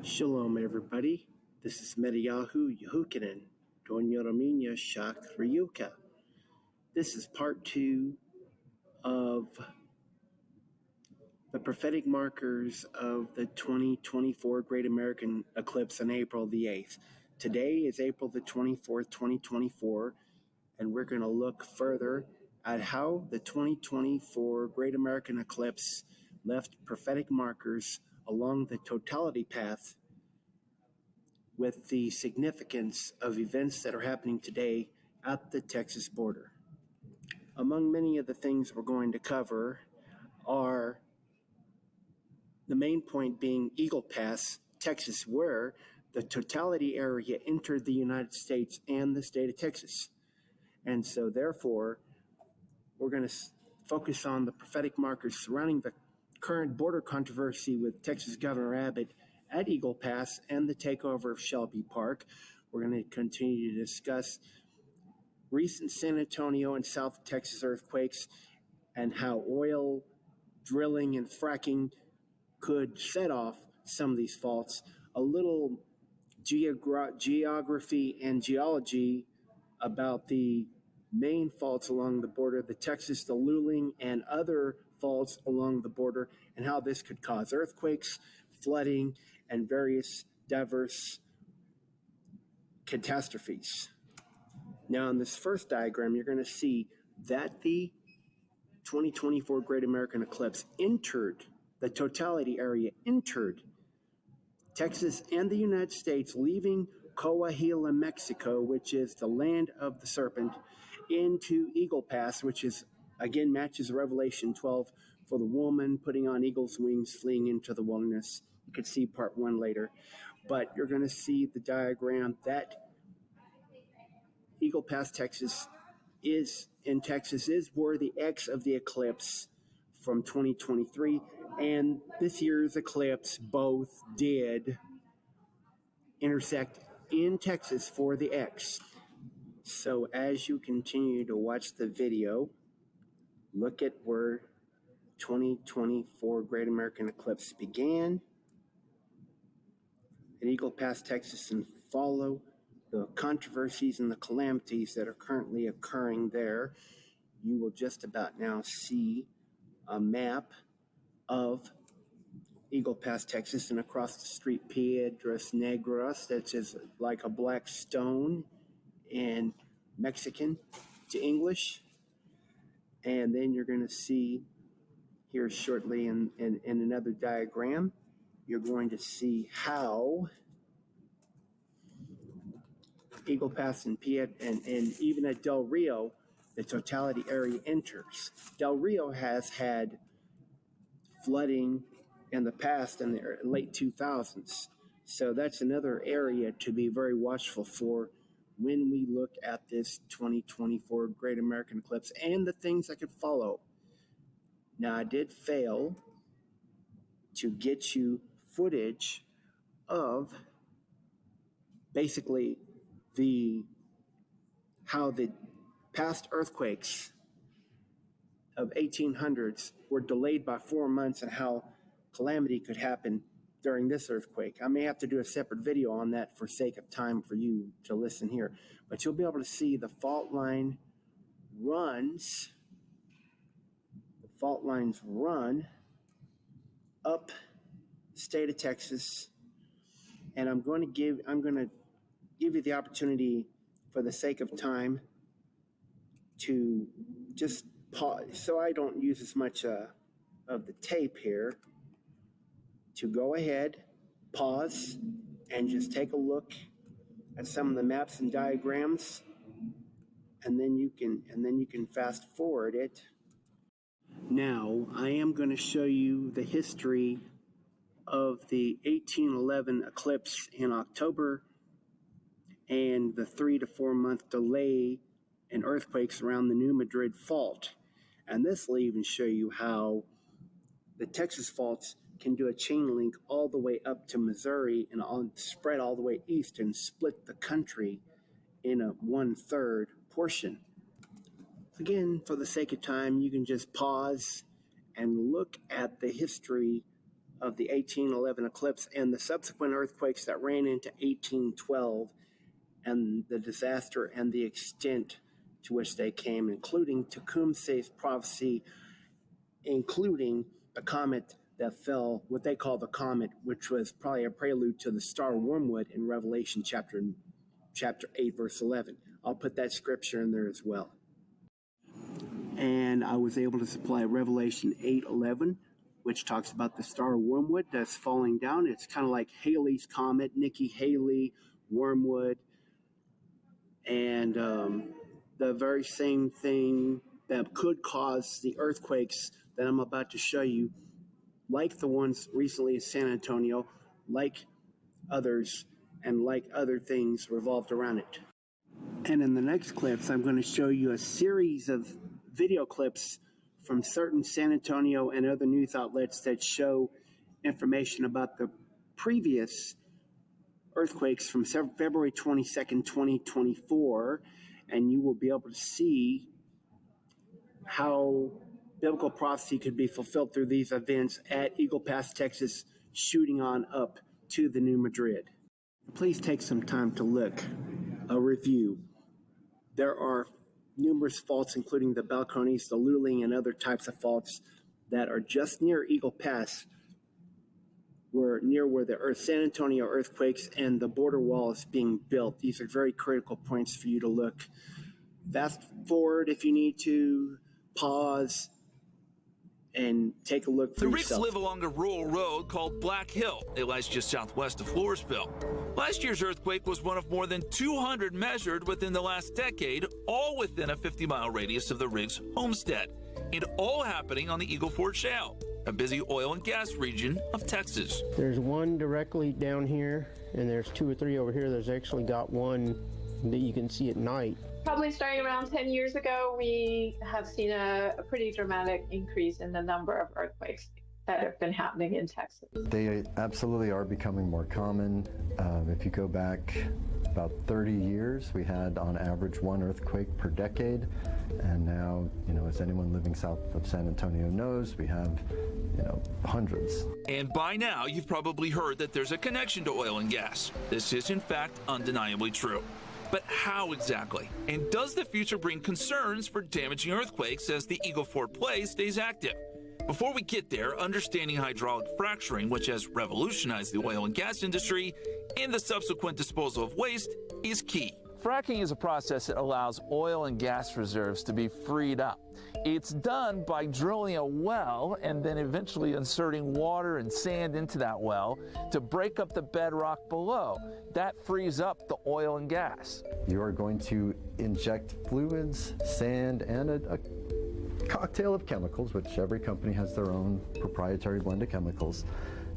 Shalom, everybody. This is YaHuWaH Donyoraminya Shak Ryuka. This is part 2 of the prophetic markers of the 2024 Great American Eclipse on April the 8th. Today is April the 24th, 2024, and we're going to look further at how the 2024 Great American Eclipse left prophetic markers along the totality path with the significance of events that are happening today at the Texas border. Among many of the things we're going to cover are the main point being Eagle Pass, Texas, where the totality area entered the United States and the state of Texas. And so therefore, we're going to focus on the prophetic markers surrounding the current border controversy with Texas Governor Abbott at Eagle Pass and the takeover of Shelby Park. We're going to continue to discuss recent San Antonio and South Texas earthquakes and how oil drilling and fracking could set off some of these faults. A little geography and geology about the main faults along the border, the Texas, the Luling, and other faults along the border, and how this could cause earthquakes, flooding, and various diverse catastrophes. Now, in this first diagram, you're going to see that the 2024 Great American Eclipse entered the totality area, entered Texas and the United States, leaving Coaluila, Mexico, which is the land of the serpent, into Eagle Pass, which is, again, matches Revelation 12 for the woman putting on eagle's wings, fleeing into the wilderness. You could see part 1 later. But you're going to see the diagram that Eagle Pass, Texas, is where the X of the eclipse from 2023 and this year's eclipse both did intersect in Texas for the X. So as you continue to watch the video, look at where 2024 Great American Eclipse began at Eagle Pass, Texas, and follow the controversies and the calamities that are currently occurring there. You will just about now see a map of Eagle Pass, Texas, and across the street, Piedras Negras, that's just like a black stone in Mexican to English. And then you're going to see here shortly in another diagram, you're going to see how Eagle Pass and even at Del Rio, the totality area enters. Del Rio has had flooding in the past in the late 2000s. So that's another area to be very watchful for when we look at this 2024 Great American Eclipse and the things that could follow. Now, I did fail to get you footage of basically how the past earthquakes of 1800s were delayed by 4 months and how calamity could happen during this earthquake. I may have to do a separate video on that for sake of time for you to listen here. But you'll be able to see the fault line runs. The fault lines run up the state of Texas. And I'm going to give you the opportunity, for the sake of time, to just pause, so I don't use as much of the tape here, to go ahead, pause, and just take a look at some of the maps and diagrams, and then you can fast forward it. Now, I am going to show you the history of the 1811 eclipse in October and the 3 to 4 month delay in earthquakes around the New Madrid Fault. And this will even show you how the Texas faults can do a chain link all the way up to Missouri and spread all the way east and split the country in a 1/3 portion. Again, for the sake of time, you can just pause and look at the history of the 1811 eclipse and the subsequent earthquakes that ran into 1812 and the disaster and the extent to which they came, including Tecumseh's prophecy, including the comet that fell, what they call the comet, which was probably a prelude to the star Wormwood in Revelation chapter 8, verse 11. I'll put that scripture in there as well. And I was able to supply Revelation 8:11, which talks about the star Wormwood that's falling down. It's kind of like Halley's Comet, Nikki Haley, Wormwood, and the very same thing that could cause the earthquakes that I'm about to show you, like the ones recently in San Antonio, like others, and like other things revolved around it. And in the next clips, I'm going to show you a series of video clips from certain San Antonio and other news outlets that show information about the previous earthquakes from February 22nd, 2024, and you will be able to see how biblical prophecy could be fulfilled through these events at Eagle Pass, Texas, shooting on up to the New Madrid. Please take some time to look, a review. There are numerous faults, including the balconies, the luling, and other types of faults that are just near Eagle Pass, where the San Antonio earthquakes and the border wall is being built. These are very critical points for you to look. Fast forward if you need to, pause, and take a look for yourself. The Ricks live along a rural road called Black Hill. It lies just southwest of Floresville. Last year's earthquake was one of more than 200 measured within the last decade, all within a 50-mile radius of the Riggs homestead, and all happening on the Eagle Ford Shale, a busy oil and gas region of Texas. There's one directly down here, and there's 2 or 3 over here. There's actually got one that you can see at night. Probably starting around 10 years ago, we have seen a pretty dramatic increase in the number of earthquakes that have been happening in Texas. They absolutely are becoming more common. If you go back about 30 years, we had on average 1 earthquake per decade. And now, as anyone living south of San Antonio knows, we have, hundreds. And by now, you've probably heard that there's a connection to oil and gas. This is, in fact, undeniably true. But how exactly? And does the future bring concerns for damaging earthquakes as the Eagle Ford play stays active? Before we get there, understanding hydraulic fracturing, which has revolutionized the oil and gas industry, and the subsequent disposal of waste is key. Fracking is a process that allows oil and gas reserves to be freed up. It's done by drilling a well and then eventually inserting water and sand into that well to break up the bedrock below. That frees up the oil and gas. You are going to inject fluids, sand, and a cocktail of chemicals, which every company has their own proprietary blend of chemicals,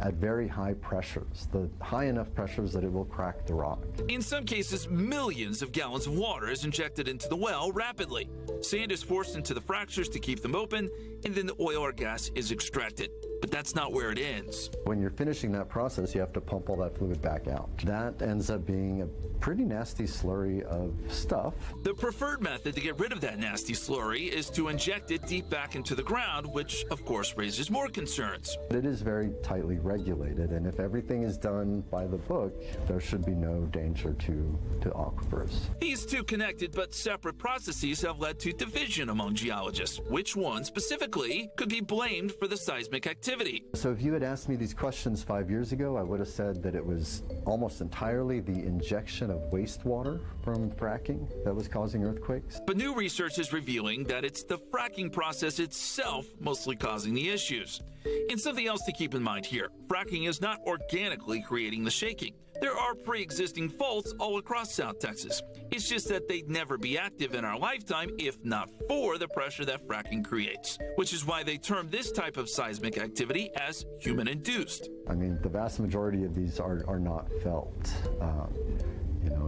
at very high pressures, the high enough pressures that it will crack the rock. In some cases, millions of gallons of water is injected into the well rapidly. Sand is forced into the fractures to keep them open, and then the oil or gas is extracted. But that's not where it ends. When you're finishing that process, you have to pump all that fluid back out. That ends up being a pretty nasty slurry of stuff. The preferred method to get rid of that nasty slurry is to inject it deep back into the ground, which of course raises more concerns. It is very tightly regulated, and if everything is done by the book, there should be no danger to aquifers. These two connected but separate processes have led to division among geologists. Which one specifically could be blamed for the seismic activity? So if you had asked me these questions 5 years ago, I would have said that it was almost entirely the injection of wastewater from fracking that was causing earthquakes. But new research is revealing that it's the fracking process itself mostly causing the issues. And something else to keep in mind here, fracking is not organically creating the shaking. There are pre-existing faults all across South Texas. It's just that they'd never be active in our lifetime if not for the pressure that fracking creates, which is why they term this type of seismic activity as human-induced. I mean, the vast majority of these are not felt.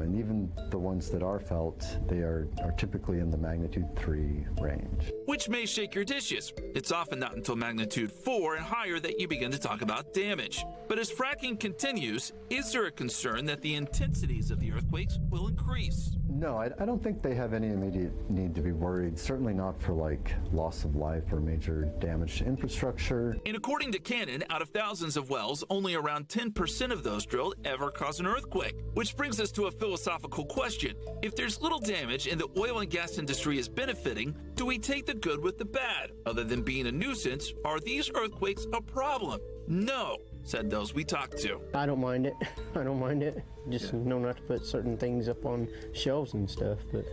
And even the ones that are felt, they are typically in the magnitude 3 range. Which may shake your dishes. It's often not until magnitude 4 and higher that you begin to talk about damage. But as fracking continues, is there a concern that the intensities of the earthquakes will increase? No, I don't think they have any immediate need to be worried. Certainly not for like loss of life or major damage to infrastructure. And according to Cannon, out of thousands of wells, only around 10% of those drilled ever cause an earthquake. Which brings us to a philosophical question. If there's little damage and the oil and gas industry is benefiting, do we take the good with the bad? Other than being a nuisance, are these earthquakes a problem? No, said those we talked to. I don't mind it. I don't mind it. Just know not to put certain things up on shelves and stuff, but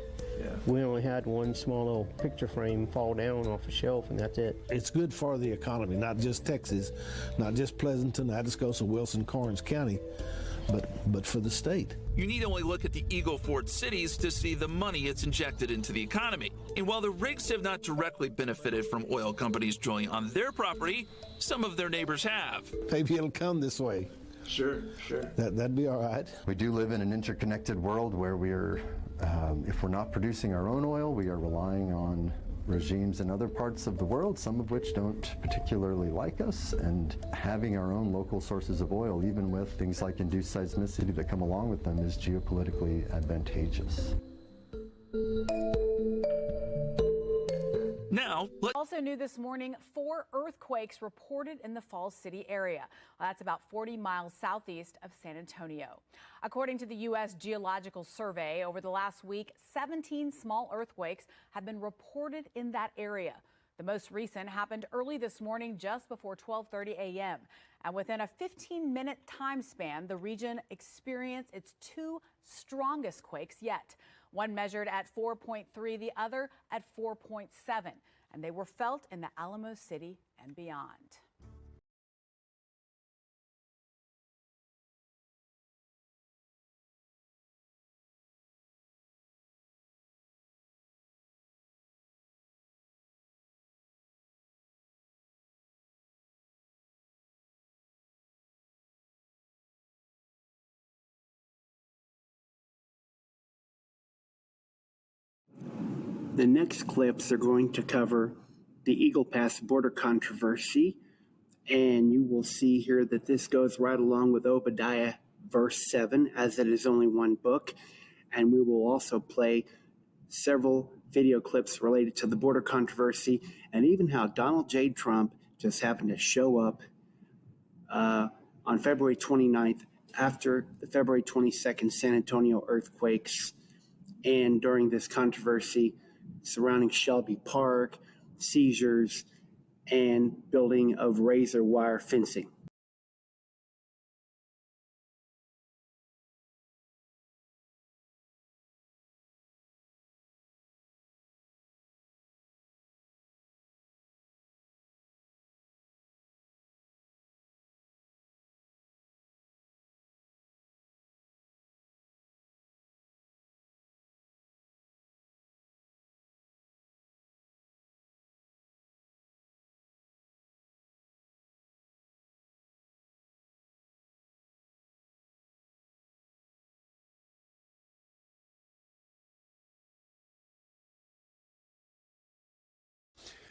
we only had one small little picture frame fall down off a shelf, and that's it. It's good for the economy, not just Texas, not just Pleasanton, Atascosa, Wilson, Karnes County, but for the state. You need only look at the Eagle Ford cities to see the money it's injected into the economy. And while the rigs have not directly benefited from oil companies drilling on their property, some of their neighbors have. Maybe it'll come this way. Sure. That'd be all right. We do live in an interconnected world where we are, if we're not producing our own oil, we are relying on regimes in other parts of the world, some of which don't particularly like us, and having our own local sources of oil, even with things like induced seismicity that come along with them, is geopolitically advantageous. Now, also new this morning, 4 earthquakes reported in the Falls City area. Well, that's about 40 miles southeast of San Antonio. According to the U.S. Geological Survey, over the last week, 17 small earthquakes have been reported in that area. The most recent happened early this morning, just before 12:30 a.m. And within a 15-minute time span, the region experienced its 2 strongest quakes yet. One measured at 4.3, the other at 4.7. And they were felt in the Alamo City and beyond. The next clips are going to cover the Eagle Pass border controversy, and you will see here that this goes right along with Obadiah verse 7, as it is only one book, and we will also play several video clips related to the border controversy and even how Donald J. Trump just happened to show up on February 29th after the February 22nd San Antonio earthquakes and during this controversy surrounding Shelby Park, seizures, and building of razor wire fencing.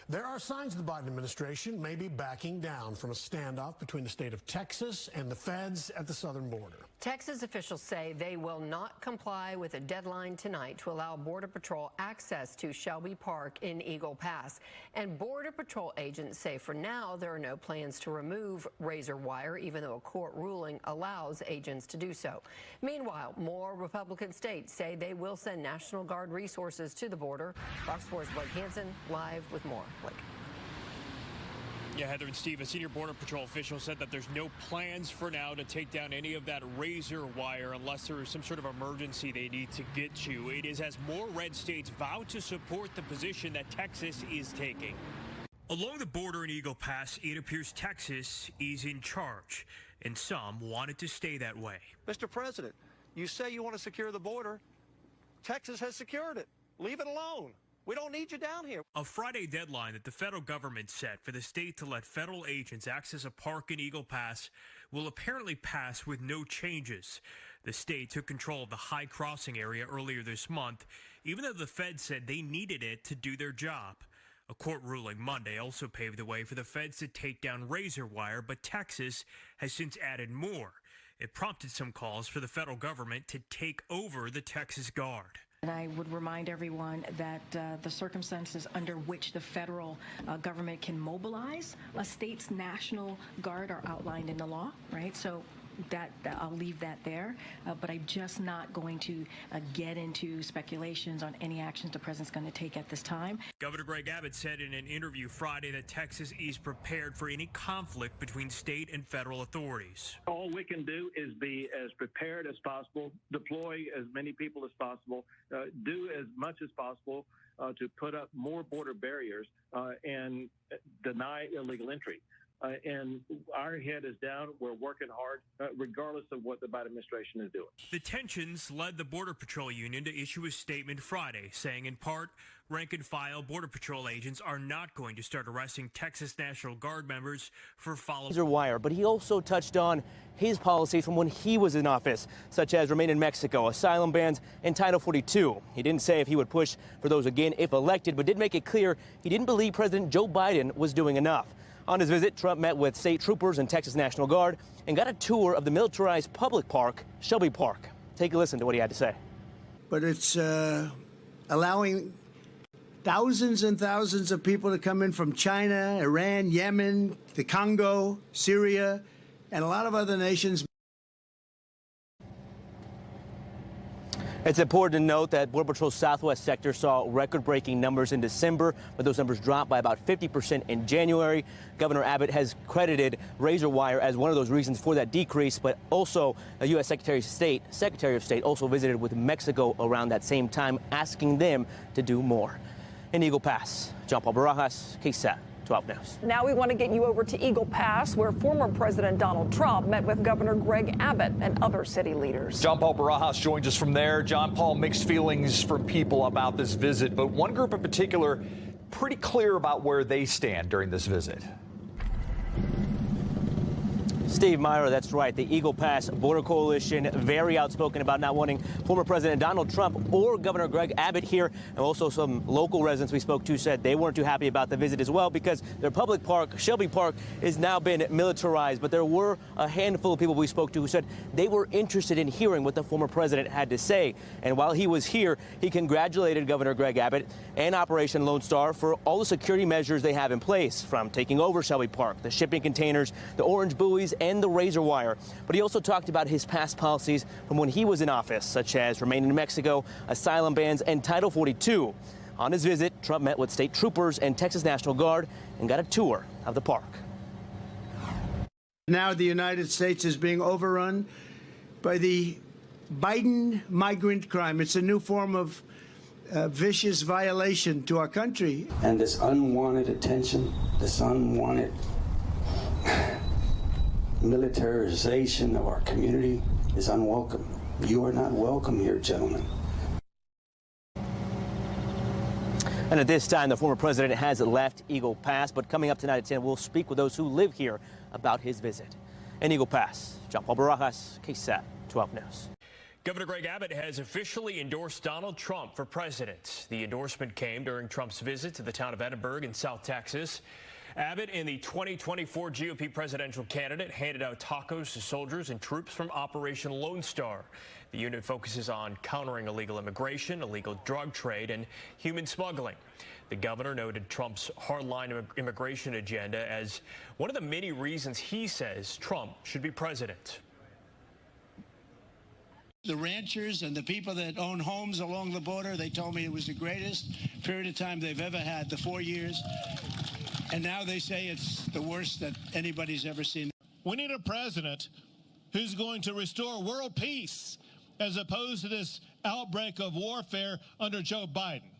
There are signs the Biden administration may be backing down from a standoff between the state of Texas and the feds at the southern border. Texas officials say they will not comply with a deadline tonight to allow Border Patrol access to Shelby Park in Eagle Pass. And Border Patrol agents say for now there are no plans to remove razor wire, even though a court ruling allows agents to do so. Meanwhile, more Republican states say they will send National Guard resources to the border. Fox 4's Blake Hansen live with more. Blake. Yeah, Heather and Steve, a senior Border Patrol official said that there's no plans for now to take down any of that razor wire unless there is some sort of emergency they need to get to. It is as more red states vow to support the position that Texas is taking. Along the border in Eagle Pass, it appears Texas is in charge, and some want it to stay that way. Mr. President, you say you want to secure the border. Texas has secured it. Leave it alone. We don't need you down here. A Friday deadline that the federal government set for the state to let federal agents access a park in Eagle Pass will apparently pass with no changes. The state took control of the high crossing area earlier this month, even though the feds said they needed it to do their job. A court ruling Monday also paved the way for the feds to take down razor wire, but Texas has since added more. It prompted some calls for the federal government to take over the Texas Guard. And I would remind everyone that the circumstances under which the federal government can mobilize a state's National Guard are outlined in the law, right? So that I'll leave that there, but I'm just not going to get into speculations on any actions the president's going to take at this time. Governor Greg Abbott said in an interview Friday that Texas is prepared for any conflict between state and federal authorities. All we can do is be as prepared as possible, deploy as many people as possible, do as much as possible to put up more border barriers and deny illegal entry. And our head is down. We're working hard, regardless of what the Biden administration is doing. The tensions led the Border Patrol Union to issue a statement Friday, saying in part, rank-and-file Border Patrol agents are not going to start arresting Texas National Guard members for following Razor wire, but he also touched on his policies from when he was in office, such as remain in Mexico, asylum bans, and Title 42. He didn't say if he would push for those again if elected, but did make it clear he didn't believe President Joe Biden was doing enough. On his visit, Trump met with state troopers and Texas National Guard and got a tour of the militarized public park, Shelby Park. Take a listen to what he had to say. But it's allowing thousands and thousands of people to come in from China, Iran, Yemen, the Congo, Syria, and a lot of other nations. It's important to note that Border Patrol's Southwest sector saw record-breaking numbers in December, but those numbers dropped by about 50% in January. Governor Abbott has credited razor wire as one of those reasons for that decrease, but also the U.S. Secretary of State also visited with Mexico around that same time, asking them to do more. In Eagle Pass, John Paul Barajas, KSAT 12 News. Now we want to get you over to Eagle Pass, where former President Donald Trump met with Governor Greg Abbott and other city leaders. John Paul Barajas joins us from there. John Paul, mixed feelings from people about this visit, but one group in particular pretty clear about where they stand during this visit. Steve Myra, that's right. The Eagle Pass Border Coalition very outspoken about not wanting former President Donald Trump or Governor Greg Abbott here. And also some local residents we spoke to said they weren't too happy about the visit as well because their public park, Shelby Park, has now been militarized. But there were a handful of people we spoke to who said they were interested in hearing what the former president had to say. And while he was here, he congratulated Governor Greg Abbott and Operation Lone Star for all the security measures they have in place, from taking over Shelby Park, the shipping containers, the orange buoys, and the razor wire. But he also talked about his past policies from when he was in office, such as remain in Mexico, asylum bans, and Title 42. On his visit, Trump met with state troopers and Texas National Guard and got a tour of the park. Now the United States is being overrun by the Biden migrant crime. It's a new form of vicious violation to our country. And this unwanted attention, this unwanted militarization of our community is unwelcome. You are not welcome here, gentlemen. And at this time, the former president has left Eagle Pass, but coming up tonight at 10, we'll speak with those who live here about his visit. In Eagle Pass, John Paul Barajas, KSAT 12 News. Governor Greg Abbott has officially endorsed Donald Trump for president. The endorsement came during Trump's visit to the town of Edinburgh in South Texas. Abbott and the 2024 GOP presidential candidate handed out tacos to soldiers and troops from Operation Lone Star. The unit focuses on countering illegal immigration, illegal drug trade, and human smuggling. The governor noted Trump's hardline immigration agenda as one of the many reasons he says Trump should be president. The ranchers and the people that own homes along the border, they told me it was the greatest period of time they've ever had, the 4 years. And now they say it's the worst that anybody's ever seen. We need a president who's going to restore world peace as opposed to this outbreak of warfare under Joe Biden.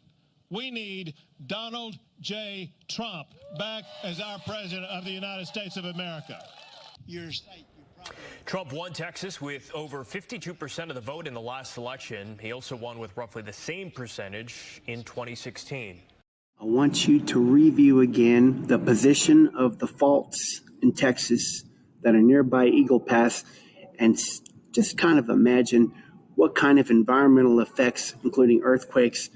We need Donald J. Trump back as our president of the United States of America. Trump won Texas with over 52% of the vote in the last election. He also won with roughly the same percentage in 2016. I want you to review again the position of the faults in Texas that are nearby Eagle Pass and just kind of imagine what kind of environmental effects, including earthquakes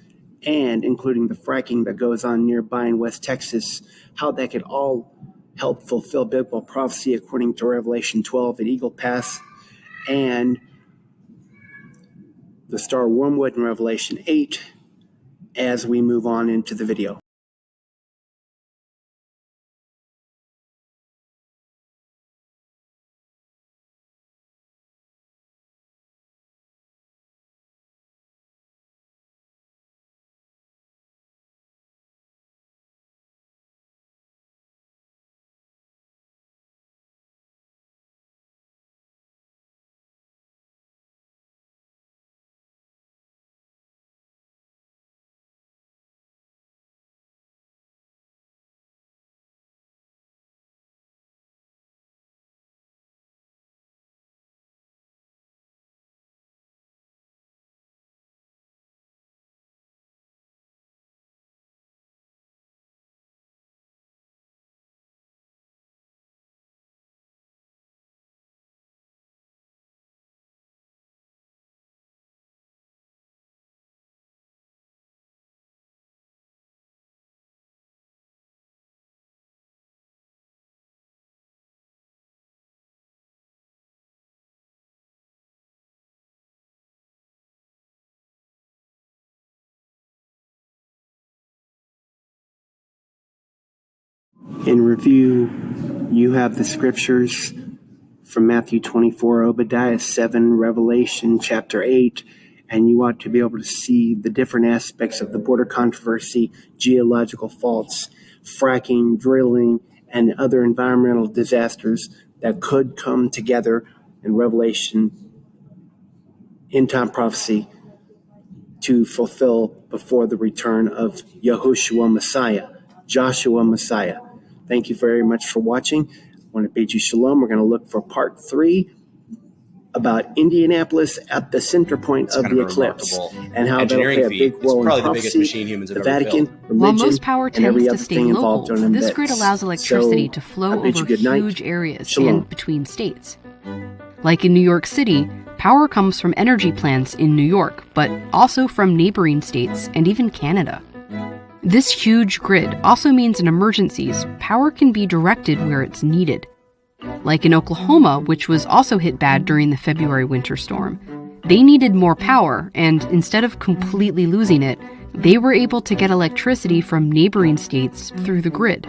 and including the fracking that goes on nearby in West Texas, how that could all help fulfill biblical prophecy according to Revelation 12 at Eagle Pass and the star Wormwood in Revelation 8 as we move on into the video. In review, you have the scriptures from Matthew 24, Obadiah 7, Revelation chapter 8, and you ought to be able to see the different aspects of the border controversy, geological faults, fracking, drilling, and other environmental disasters that could come together in Revelation, end-time prophecy, to fulfill before the return of YaHuWaH Messiah, Joshua Messiah. Thank you very much for watching. I want to bid you shalom. We're going to look for part 3 about Indianapolis at the center point of the eclipse and how that'll play a big role in prophecy, the Vatican, While religion, most power and every tends other to stay thing local, involved on this this. grid allows electricity to flow over huge areas and between states. Like in New York City, power comes from energy plants in New York, but also from neighboring states and even Canada. This huge grid also means in emergencies, power can be directed where it's needed. Like in Oklahoma, which was also hit bad during the February winter storm. They needed more power, and instead of completely losing it, they were able to get electricity from neighboring states through the grid.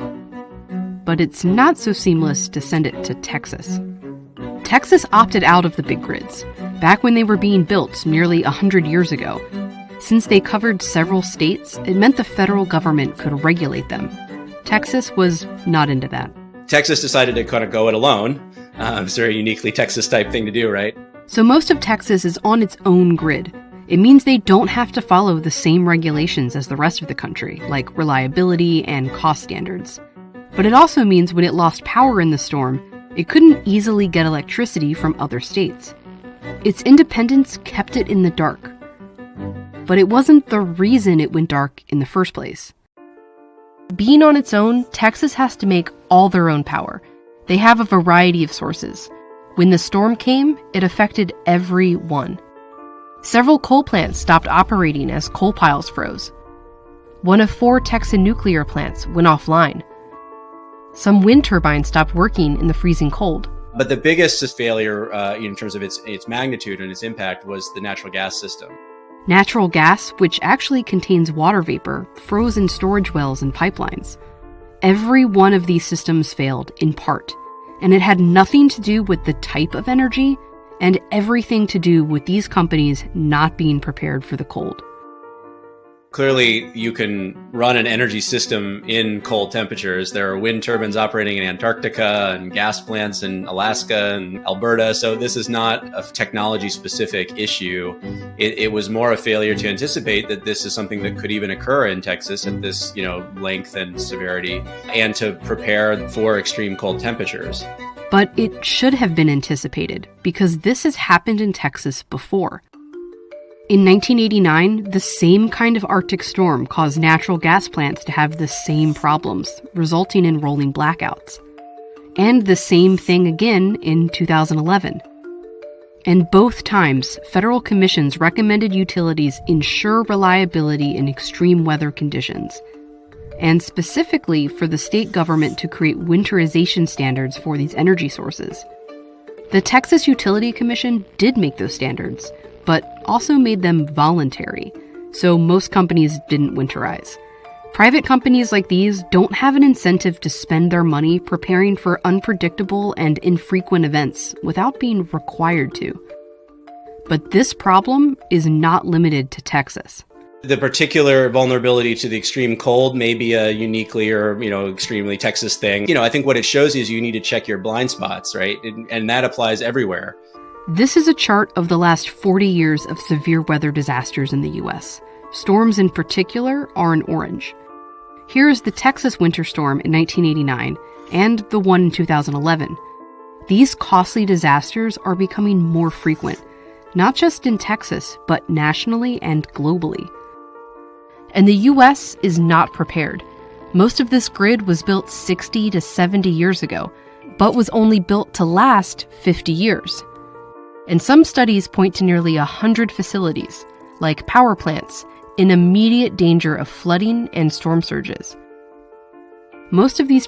But it's not so seamless to send it to Texas. Texas opted out of the big grids, back when they were being built nearly 100 years ago. Since they covered several states, it meant the federal government could regulate them. Texas was not into that. Texas decided to kind of go it alone. It's a very uniquely Texas type thing to do, right? So most of Texas is on its own grid. It means they don't have to follow the same regulations as the rest of the country, like reliability and cost standards. But it also means when it lost power in the storm, it couldn't easily get electricity from other states. Its independence kept it in the dark. But it wasn't the reason it went dark in the first place. Being on its own, Texas has to make all their own power. They have a variety of sources. When the storm came, it affected every one. Several coal plants stopped operating as coal piles froze. One of 4 Texan nuclear plants went offline. Some wind turbines stopped working in the freezing cold. But the biggest failure in terms of its magnitude and its impact was the natural gas system. Natural gas, which actually contains water vapor, froze in storage wells and pipelines. Every one of these systems failed, in part, and it had nothing to do with the type of energy, and everything to do with these companies not being prepared for the cold. Clearly, you can run an energy system in cold temperatures. There are wind turbines operating in Antarctica and gas plants in Alaska and Alberta. So this is not a technology-specific issue. It was more a failure to anticipate that this is something that could even occur in Texas at this, length and severity, and to prepare for extreme cold temperatures. But it should have been anticipated, because this has happened in Texas before. In 1989, the same kind of Arctic storm caused natural gas plants to have the same problems, resulting in rolling blackouts. And the same thing again in 2011. And both times, federal commissions recommended utilities ensure reliability in extreme weather conditions, and specifically for the state government to create winterization standards for these energy sources. The Texas Utility Commission did make those standards, but also made them voluntary, so most companies didn't winterize. Private companies like these don't have an incentive to spend their money preparing for unpredictable and infrequent events without being required to. But this problem is not limited to Texas. The particular vulnerability to the extreme cold may be a uniquely or, extremely Texas thing. I think what it shows you is you need to check your blind spots, right? And that applies everywhere. This is a chart of the last 40 years of severe weather disasters in the U.S. Storms in particular are in orange. Here is the Texas winter storm in 1989 and the one in 2011. These costly disasters are becoming more frequent, not just in Texas, but nationally and globally. And the U.S. is not prepared. Most of this grid was built 60 to 70 years ago, but was only built to last 50 years. And some studies point to nearly 100 facilities, like power plants, in immediate danger of flooding and storm surges. Most of these